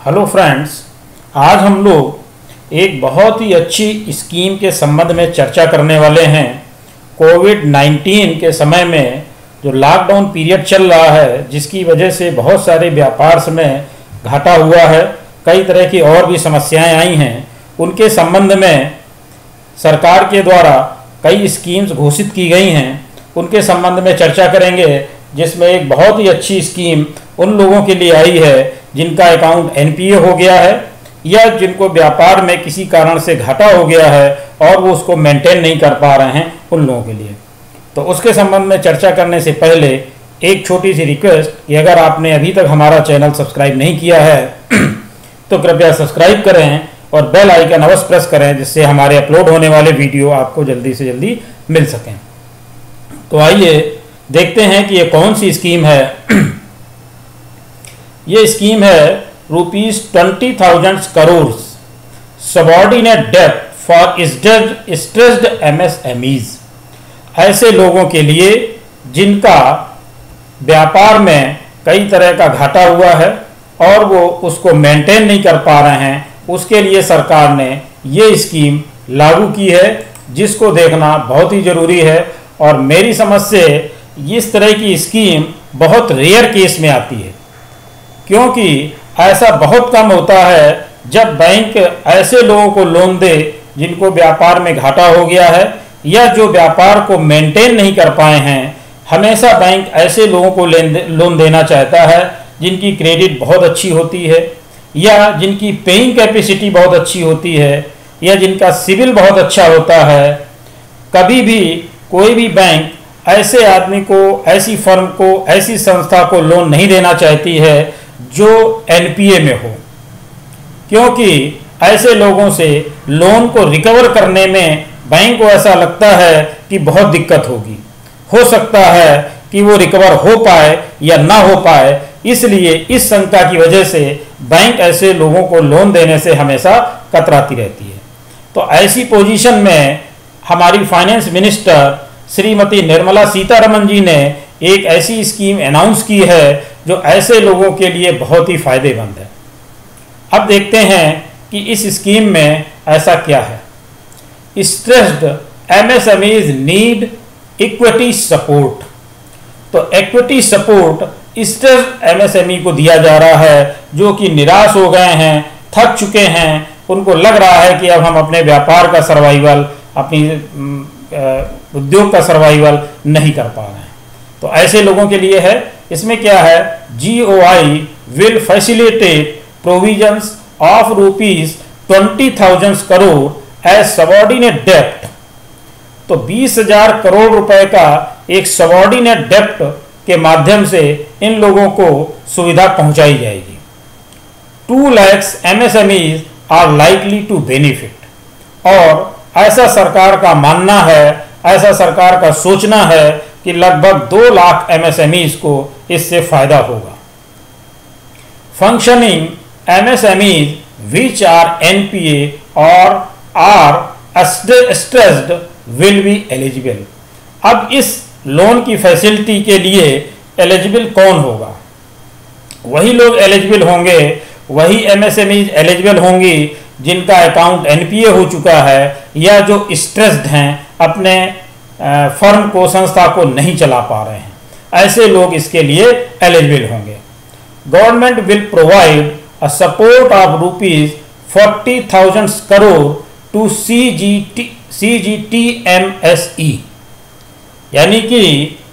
Hello friends, आज हम लोग एक बहुत ही अच्छी स्कीम के संबंध में चर्चा करने वाले हैं। कोविड-19 के समय में जो लॉकडाउन पीरियड चल रहा है, जिसकी वजह से बहुत सारे व्यापार में घाटा हुआ है, कई तरह की और भी समस्याएं आई हैं, उनके संबंध में सरकार के द्वारा कई स्कीम्स घोषित की गई हैं। उनके संबंध में चर्चा करेंगे, जिसमें एक बहुत ही अच्छी स्कीम उन लोगों के लिए आई है जिनका अकाउंट एनपीए हो गया है या जिनको व्यापार में किसी कारण से घाटा हो गया है और वो उसको मेंटेन नहीं कर पा रहे हैं, उन लोगों के लिए। तो उसके संबंध में चर्चा करने से पहले एक छोटी सी रिक्वेस्ट कि अगर आपने अभी तक हमारा चैनल सब्सक्राइब नहीं किया है तो कृपया सब्सक्राइब करें और बेल आइकन अवश्य प्रेस करें, जिससे हमारे अपलोड होने वाले वीडियो आपको जल्दी से जल्दी मिल सकें। तो आइए देखते हैं कि ये कौन सी स्कीम है। ये स्कीम है ₹20,000 crore subordinate debt for stressed MSMEs. ऐसे लोगों के लिए जिनका व्यापार में कई तरह का घाटा हुआ है और वो उसको मेंटेन नहीं कर पा रहे हैं, उसके लिए सरकार ने ये स्कीम लागू की है, जिसको देखना बहुत ही ज़रूरी है। और मेरी समझ से इस तरह की स्कीम बहुत रेयर केस में आती है, क्योंकि ऐसा बहुत कम होता है जब बैंक ऐसे लोगों को लोन दे जिनको व्यापार में घाटा हो गया है या जो व्यापार को मेंटेन नहीं कर पाए हैं। हमेशा बैंक ऐसे लोगों को लोन देना चाहता है जिनकी क्रेडिट बहुत अच्छी होती है या जिनकी पेइंग कैपेसिटी बहुत अच्छी होती है या जिनका सिविल बहुत अच्छा होता है। कभी भी कोई भी बैंक ऐसे आदमी को, ऐसी फर्म को, ऐसी संस्था को लोन नहीं देना चाहती है जो एनपीए में हो, क्योंकि ऐसे लोगों से लोन को रिकवर करने में बैंक को ऐसा लगता है कि बहुत दिक्कत होगी। हो सकता है कि वो रिकवर हो पाए या ना हो पाए, इसलिए इस शंका की वजह से बैंक ऐसे लोगों को लोन देने से हमेशा कतराती रहती है। तो ऐसी पोजीशन में हमारी फाइनेंस मिनिस्टर श्रीमती निर्मला सीतारमण जी ने एक ऐसी स्कीम अनाउंस की है जो ऐसे लोगों के लिए बहुत ही फायदेमंद है। अब देखते हैं कि इस स्कीम में ऐसा क्या है। Stressed MSMEs need equity support. तो इक्विटी सपोर्ट स्ट्रेस्ड एमएसएमई को दिया जा रहा है, जो कि निराश हो गए हैं, थक चुके हैं। उनको लग रहा है कि अब हम अपने व्यापार का सर्वाइवल, अपनी उद्योग का सर्वाइवल नहीं कर पा रहे हैं। तो ऐसे लोगों के लिए है। इसमें क्या है, GOI will facilitate provisions of ₹20,000 crore as subordinate dept. तो 20,000 करोड़ रुपए का एक सबऑर्डिनेट डेप्ट के माध्यम से इन लोगों को सुविधा पहुंचाई जाएगी। 2 lakh MSMEs are likely to benefit. और ऐसा सरकार का मानना है, ऐसा सरकार का सोचना है कि लगभग 2 लाख MSMEs को इससे फायदा होगा। Functioning MSMEs which are NPA or are stressed will be eligible। अब इस लोन की फैसिलिटी के लिए एलिजिबल कौन होगा? वही लोग एलिजिबल होंगे, वही MSMEs एलिजिबल होंगी जिनका अकाउंट एनपीए हो चुका है या जो स्ट्रेस्ड हैं, अपने फर्म को, संस्था को नहीं चला पा रहे हैं। ऐसे लोग इसके लिए एलिजिबल होंगे। Government will provide a support of ₹40,000 crore to CGTMSE। यानी कि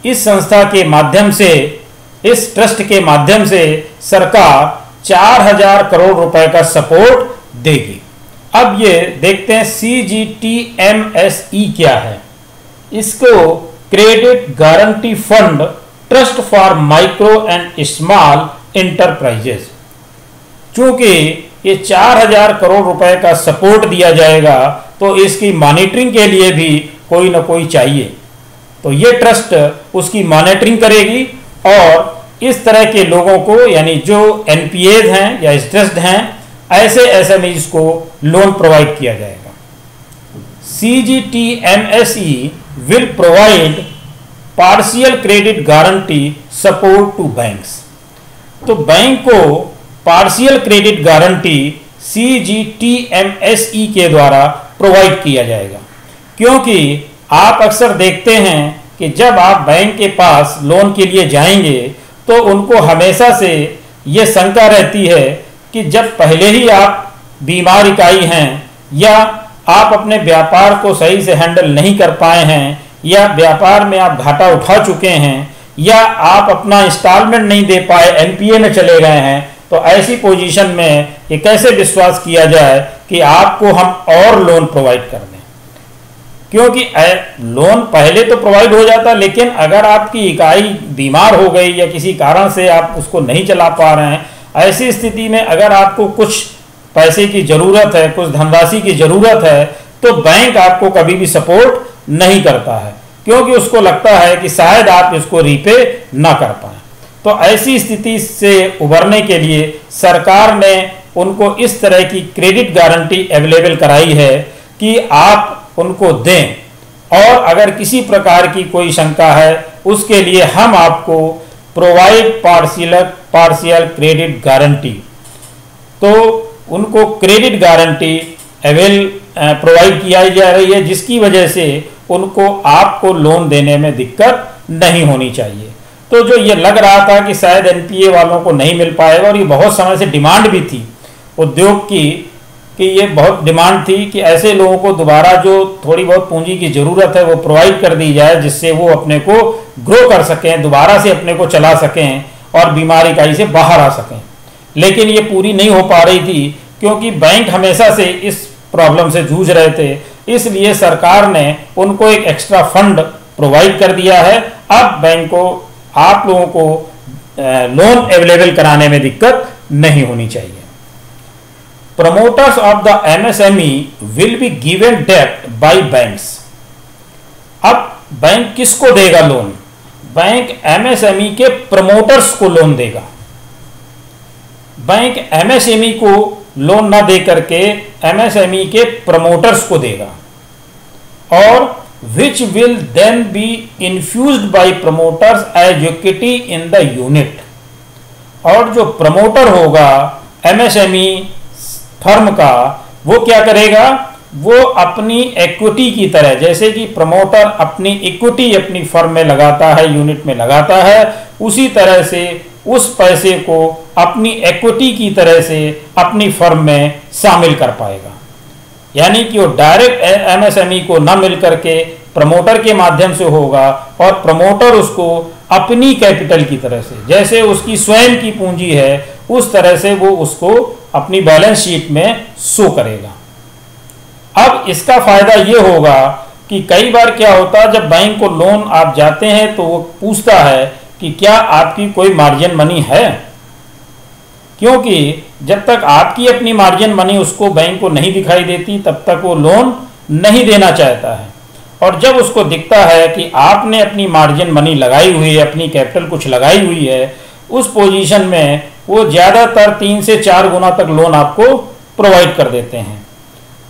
इस संस्था के माध्यम से, इस ट्रस्ट के माध्यम से सरकार 4,000 करोड़ रुपए का सपोर्ट देगी। अब ये देखते हैं CGTMSE क्या है। इसको credit guarantee fund trust for micro and small enterprises. चूंकि ये 4,000 करोड़ रुपए का सपोर्ट दिया जाएगा, तो इसकी मॉनिटरिंग के लिए भी कोई ना कोई चाहिए। तो ये ट्रस्ट उसकी मॉनिटरिंग करेगी और इस तरह के लोगों को, यानी जो एनपीएज हैं या स्ट्रेस्ड हैं, ऐसे एसएमईज को लोन प्रोवाइड किया जाएगा। CGTMSE will provide partial credit guarantee support to banks. तो बैंक को पार्शियल क्रेडिट गारंटी CGTMSE के द्वारा प्रोवाइड किया जाएगा। क्योंकि आप अक्सर देखते हैं कि जब आप बैंक के पास लोन के लिए जाएंगे तो उनको हमेशा से ये शंका रहती है कि जब पहले ही आप बीमार इकाई हैं या आप अपने व्यापार को सही से हैंडल नहीं कर पाए हैं या व्यापार में आप घाटा उठा चुके हैं या आप अपना इंस्टॉलमेंट नहीं दे पाए, NPA में चले गए हैं, तो ऐसी पोजीशन में ये कैसे विश्वास किया जाए कि आपको हम और लोन प्रोवाइड कर दें। क्योंकि लोन पहले तो प्रोवाइड हो जाता, लेकिन अगर आपकी इकाई बीमार हो गई या किसी कारण से आप उसको नहीं चला पा रहे हैं, ऐसी स्थिति में अगर आपको कुछ पैसे की ज़रूरत है, कुछ धनराशि की ज़रूरत है, तो बैंक आपको कभी भी सपोर्ट नहीं करता है, क्योंकि उसको लगता है कि शायद आप इसको रीपे ना कर पाएँ। तो ऐसी स्थिति से उभरने के लिए सरकार ने उनको इस तरह की क्रेडिट गारंटी अवेलेबल कराई है कि आप उनको दें, और अगर किसी प्रकार की कोई शंका है उसके लिए हम आपको प्रोवाइड पार्शियल क्रेडिट गारंटी, तो उनको क्रेडिट गारंटी प्रोवाइड किया जा रही है, जिसकी वजह से उनको आपको लोन देने में दिक्कत नहीं होनी चाहिए। तो जो ये लग रहा था कि शायद NPA वालों को नहीं मिल पाएगा, और ये बहुत समय से डिमांड भी थी उद्योग की कि ये बहुत डिमांड थी कि ऐसे लोगों को दोबारा जो थोड़ी बहुत पूंजी की ज़रूरत है वो प्रोवाइड कर दी जाए, जिससे वो अपने को ग्रो कर सकें, दोबारा से अपने को चला सकें और बीमारी इकाई से बाहर आ सकें। लेकिन ये पूरी नहीं हो पा रही थी, क्योंकि बैंक हमेशा से इस प्रॉब्लम से जूझ रहे थे। इसलिए सरकार ने उनको एक एक्स्ट्रा फंड प्रोवाइड कर दिया है। अब बैंक को आप लोगों को लोन अवेलेबल कराने में दिक्कत नहीं होनी चाहिए। Promoters of the MSME will be given debt by banks। अब बैंक किसको देगा लोन? बैंक MSME के प्रमोटर्स को लोन देगा। बैंक MSME को लोन ना दे करके MSME के प्रमोटर्स को देगा, और which will then be infused by promoters as equity in the unit। और जो प्रमोटर होगा MSME फर्म का, वो क्या करेगा? वो अपनी इक्विटी की तरह, जैसे कि प्रमोटर अपनी इक्विटी अपनी फर्म में लगाता है, यूनिट में लगाता है, उसी तरह से उस पैसे को अपनी इक्विटी की तरह से अपनी फर्म में शामिल कर पाएगा। यानी कि वो डायरेक्ट MSME को न मिल करके प्रमोटर के माध्यम से होगा, और प्रमोटर उसको अपनी कैपिटल की तरह से, जैसे उसकी स्वयं की पूंजी है, उस तरह से वो उसको अपनी बैलेंस शीट में शो करेगा। अब इसका फायदा ये होगा कि कई बार क्या होता है, जब बैंक को लोन आप जाते हैं तो वो पूछता है कि क्या आपकी कोई मार्जिन मनी है, क्योंकि जब तक आपकी अपनी मार्जिन मनी उसको बैंक को नहीं दिखाई देती तब तक वो लोन नहीं देना चाहता है। और जब उसको दिखता है कि आपने अपनी मार्जिन मनी लगाई हुई है, अपनी कैपिटल कुछ लगाई हुई है, उस पोजीशन में वो ज़्यादातर 3 से 4 गुना तक लोन आपको प्रोवाइड कर देते हैं।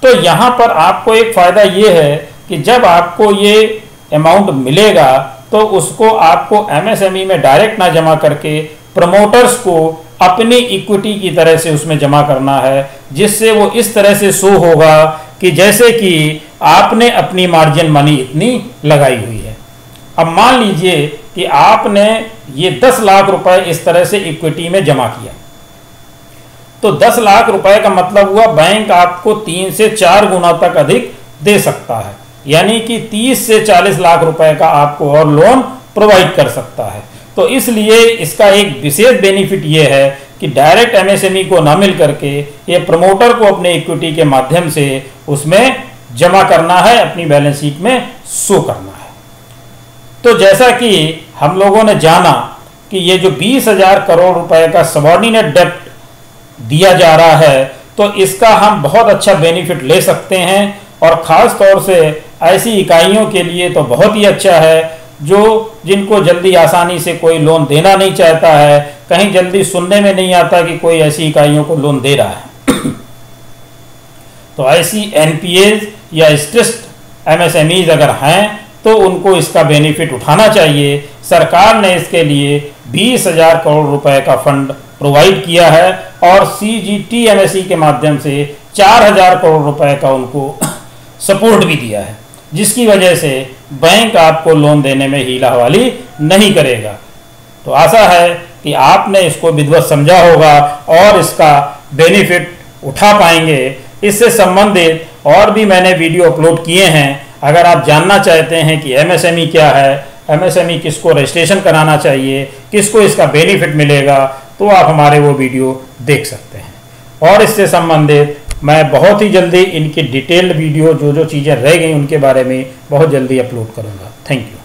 तो यहाँ पर आपको एक फ़ायदा ये है कि जब आपको ये अमाउंट मिलेगा तो उसको आपको MSME में डायरेक्ट ना जमा करके प्रमोटर्स को अपनी इक्विटी की तरह से उसमें जमा करना है, जिससे वो इस तरह से शो होगा कि जैसे कि आपने अपनी मार्जिन मनी इतनी लगाई हुई है। अब मान लीजिए कि आपने ये 10 लाख रुपए इस तरह से इक्विटी में जमा किया, तो 10 लाख रुपए का मतलब हुआ बैंक आपको 3 से 4 गुना तक अधिक दे सकता है, यानी कि 30 से 40 लाख रुपए का आपको और लोन प्रोवाइड कर सकता है। तो इसलिए इसका एक विशेष बेनिफिट ये है कि डायरेक्ट MSME को ना मिल करके ये प्रमोटर को अपने इक्विटी के माध्यम से उसमें जमा करना है, अपनी बैलेंस शीट में शो करना है। तो जैसा कि हम लोगों ने जाना कि ये जो 20,000 करोड़ रुपए का सबऑर्डिनेट डेब्ट दिया जा रहा है, तो इसका हम बहुत अच्छा बेनिफिट ले सकते हैं, और ख़ास तौर से ऐसी इकाइयों के लिए तो बहुत ही अच्छा है जो जिनको जल्दी आसानी से कोई लोन देना नहीं चाहता है, कहीं जल्दी सुनने में नहीं आता कि कोई ऐसी इकाइयों को लोन दे रहा है। तो ऐसी NPAs या स्ट्रेस्ड MSMEs अगर हैं तो उनको इसका बेनिफिट उठाना चाहिए। सरकार ने इसके लिए 20,000 करोड़ रुपए का फंड प्रोवाइड किया है और CGTMSE के माध्यम से 4000 करोड़ रुपए का उनको सपोर्ट भी दिया है, जिसकी वजह से बैंक आपको लोन देने में हीला हवाली नहीं करेगा। तो आशा है कि आपने इसको विधिवत समझा होगा और इसका बेनिफिट उठा पाएंगे। इससे संबंधित और भी मैंने वीडियो अपलोड किए हैं। अगर आप जानना चाहते हैं कि MSME क्या है, MSME किसको रजिस्ट्रेशन कराना चाहिए, किसको इसका बेनिफिट मिलेगा, तो आप हमारे वो वीडियो देख सकते हैं। और इससे संबंधित मैं बहुत ही जल्दी इनकी डिटेल्ड वीडियो जो जो चीज़ें रह गई उनके बारे में बहुत जल्दी अपलोड करूँगा। Thank you.